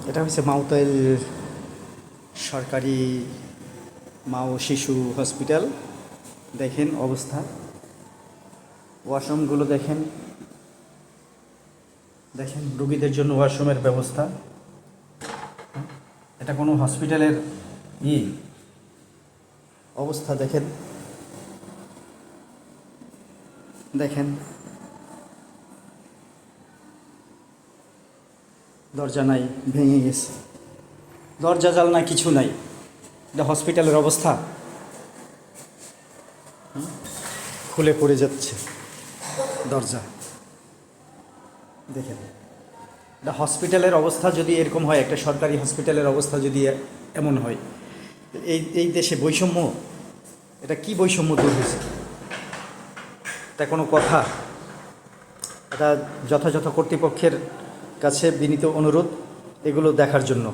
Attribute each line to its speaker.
Speaker 1: এটা হচ্ছে মাউতাইল সরকারি মা ও শিশু হসপিটাল। দেখেন অবস্থা, ওয়াশরুমগুলো দেখেন, দেখেন রুগীদের জন্য ওয়াশরুমের ব্যবস্থা। এটা কোনো হসপিটালের অবস্থা দেখেন, দেখেন দরজা নাই, ভেঙে গেছে, দরজা জানলা কিছু নাই। এটা হসপিটালের অবস্থা, খুলে পড়ে যাচ্ছে দরজা। দেখেন এটা হসপিটালের অবস্থা যদি এরকম হয়, একটা সরকারি হসপিটালের অবস্থা যদি এমন হয়, এই দেশে বৈষম্য, এটা কি বৈষম্য দূর হয়েছে? এটা কোনো কথা? এটা যথাযথ কর্তৃপক্ষের কাছে বিনীত অনুরোধ এগুলো দেখার জন্য।